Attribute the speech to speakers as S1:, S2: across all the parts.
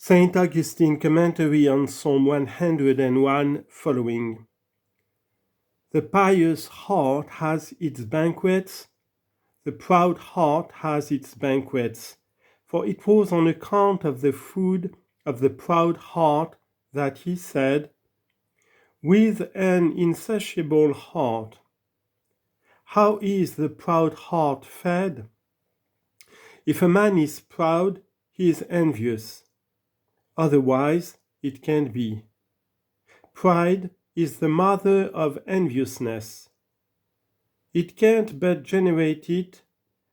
S1: Saint Augustine commentary on Psalm 101 following. The pious heart has its banquets, the proud heart has its banquets, for it was on account of the food of the proud heart that he said, with an insatiable heart. How is the proud heart fed? If a man is proud, he is envious. Otherwise, it can't be. Pride is the mother of enviousness. It can't but generate it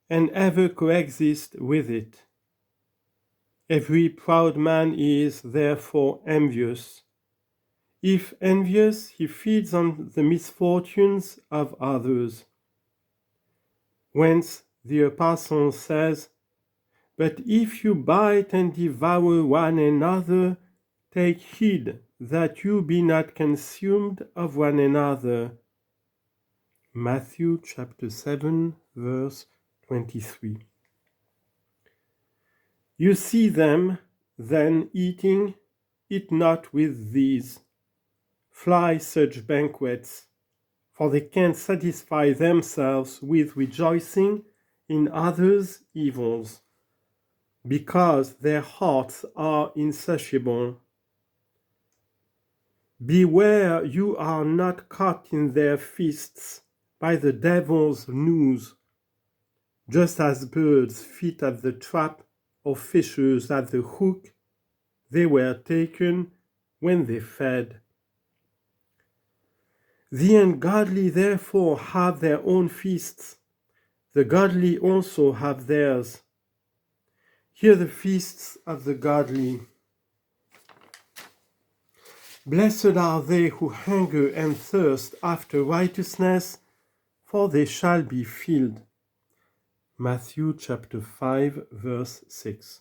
S1: and ever coexist with it. Every proud man is therefore envious. If envious, he feeds on the misfortunes of others. Whence the Apostle says, "But if you bite and devour one another, take heed that you be not consumed of one another." Matthew chapter 7, verse 23. You see them, then, eating, eat not with these. Fly such banquets, for they can't satisfy themselves with rejoicing in others' evils, because their hearts are insatiable. Beware you are not caught in their feasts by the devil's noose, just as birds fit at the trap or fishers at the hook, they were taken when they fed. The ungodly therefore have their own feasts, the godly also have theirs. Hear the feasts of the godly. Blessed are they who hunger and thirst after righteousness, for they shall be filled. Matthew chapter 5, verse 6.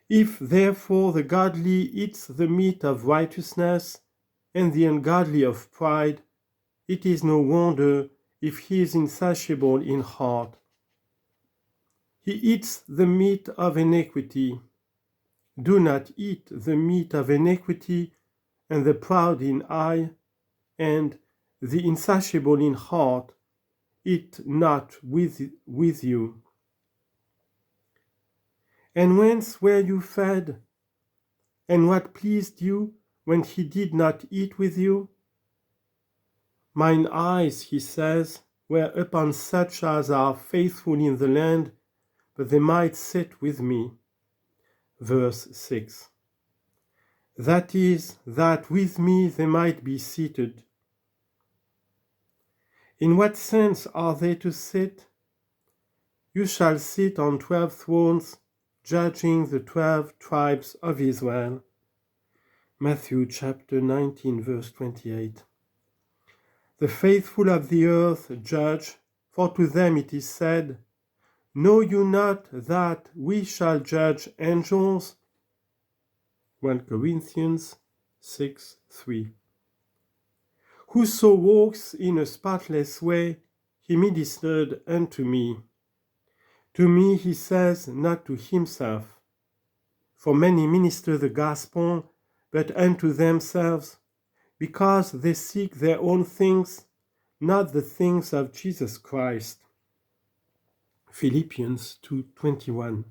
S1: If therefore the godly eats the meat of righteousness, and the ungodly of pride, it is no wonder if he is insatiable in heart. He eats the meat of iniquity. Do not eat the meat of iniquity, and the proud in eye, and the insatiable in heart, eat not with you. And whence were you fed? And what pleased you when he did not eat with you? Mine eyes, he says, were upon such as are faithful in the land, but they might sit with me. Verse 6. That is, that with me they might be seated. In what sense are they to sit? You shall sit on 12 thrones, judging the 12 tribes of Israel. Matthew chapter 19, verse 28. The faithful of the earth judge, for to them it is said, "Know you not that we shall judge angels?" 1 Corinthians 6:3. Whoso walks in a spotless way, he ministered unto me. To me, he says, not to himself. For many minister the gospel, but unto themselves, because they seek their own things, not the things of Jesus Christ. Philippians 2:21.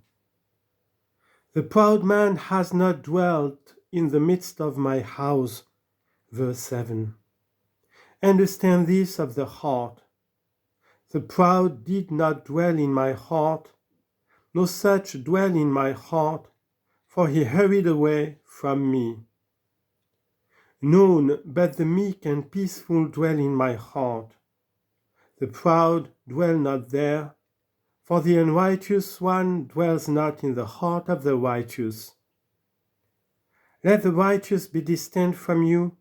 S1: The proud man has not dwelt in the midst of my house. Verse 7. Understand this of the heart. The proud did not dwell in my heart, no such dwell in my heart, for he hurried away from me. None but the meek and peaceful dwell in my heart. The proud dwell not there, for the unrighteous one dwells not in the heart of the righteous. Let the righteous be distant from you,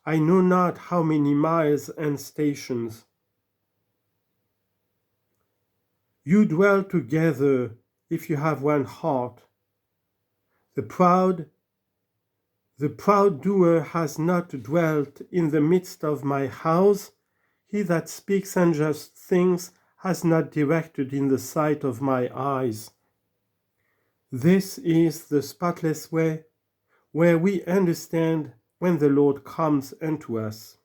S1: I know not how many miles and stations. You dwell together if you have one heart. The proud doer has not dwelt in the midst of my house. He that speaks unjust things has not directed in the sight of my eyes. This is the spotless way where we understand when the Lord comes unto us.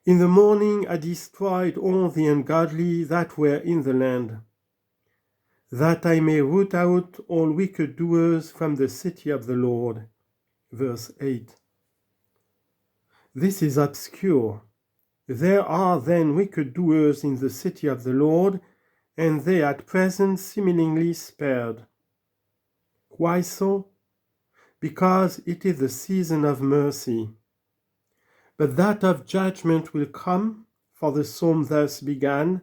S1: In the morning I destroyed all the ungodly that were in the land, that I may root out all wicked doers from the city of the Lord. Verse 8. This is obscure. There are then wicked doers in the city of the Lord, and they at present seemingly spared. Why so? Because it is the season of mercy. But that of judgment will come, for the psalm thus began,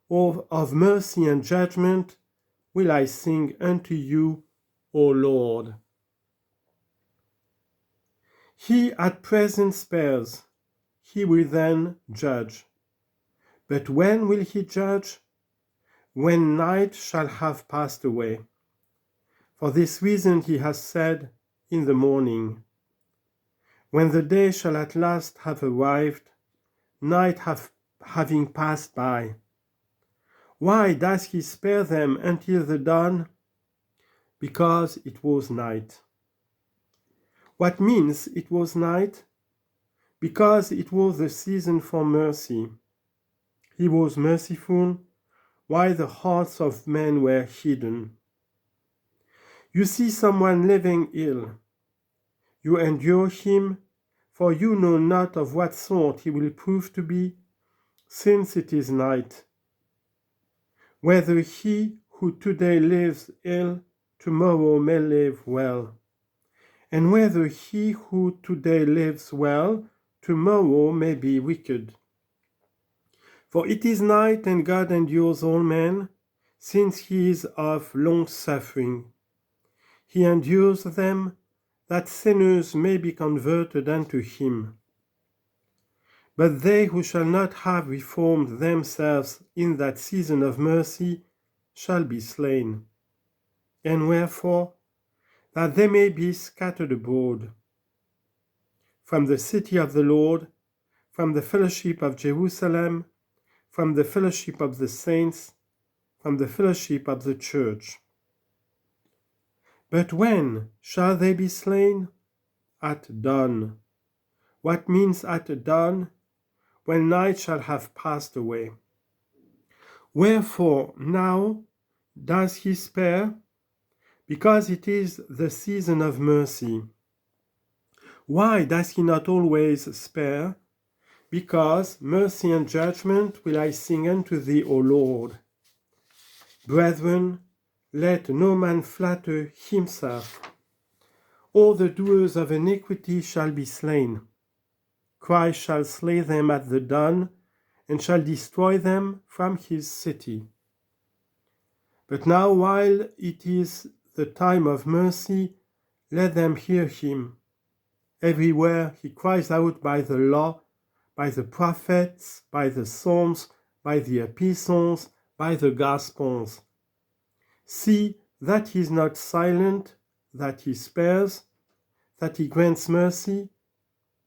S1: of mercy and judgment will I sing unto you, O Lord. He at present spares, he will then judge. But when will he judge? When night shall have passed away. For this reason he has said, in the morning. When the day shall at last have arrived, night having passed by. Why does he spare them until the dawn? Because it was night. What means it was night? Because it was the season for mercy. He was merciful, while the hearts of men were hidden. You see someone living ill. You endure him, for you know not of what sort he will prove to be, since it is night. Whether he who today lives ill, tomorrow may live well, and whether he who today lives well, tomorrow may be wicked. For it is night, and God endures all men, since he is of long suffering. He endures them, that sinners may be converted unto him. But they who shall not have reformed themselves in that season of mercy shall be slain. And wherefore? That they may be scattered abroad. From the city of the Lord, from the fellowship of Jerusalem, from the fellowship of the saints, from the fellowship of the church. But when shall they be slain? At dawn. What means at dawn? When night shall have passed away. Wherefore now does he spare? Because it is the season of mercy. Why does he not always spare? Because mercy and judgment will I sing unto thee, O Lord. Brethren, let no man flatter himself. All the doers of iniquity shall be slain. Christ shall slay them at the dawn, and shall destroy them from his city. But now, while it is the time of mercy, let them hear him. Everywhere he cries out by the law, by the prophets, by the psalms, by the epistles, by the gospels. See that he is not silent, that he spares, that he grants mercy,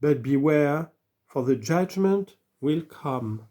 S1: but beware, for the judgment will come.